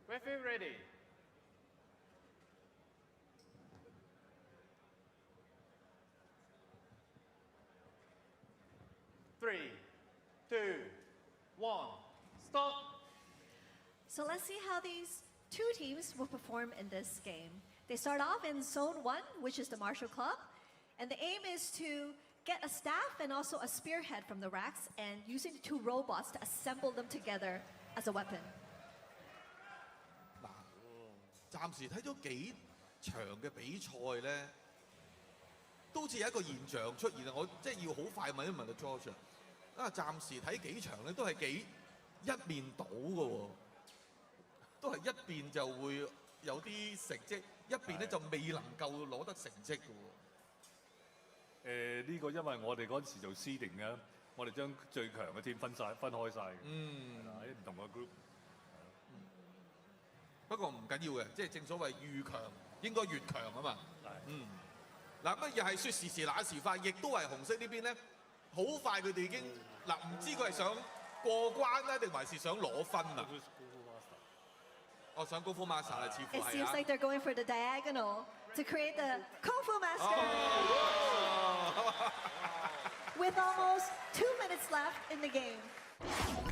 Referee ready. Three, two, one, stop. So let's see how these two teams will perform in this game. They start off in Zone 1, which is the Martial Club. And the aim is to get a staff and also a spearhead from the racks and using the two robots to assemble them together as a weapon. 暫時睇咗幾場嘅比賽咧，都好似有一個現象出現啊！我即係要好快問一問阿 George 啊，暫時睇幾場咧都係幾一面倒嘅喎，都係一邊就會有啲成績，一邊咧就未能夠攞得成績嘅喎。呢個因為我哋嗰陣時做 seeding 嘅，我哋將最強嘅 team 分開晒嘅，喺唔同嘅 group。不過唔緊要嘅，即係正所謂遇強應該越強啊嘛。嗱咁又係説時遲那時快，亦都係紅色呢邊咧，好快佢哋已經唔知佢係想過關咧，定還是想攞分啊？我想功夫 master 啦，似乎係啊。It seems like they're going for the diagonal to create the Kung Fu Master. With almost 2 minutes left in the game.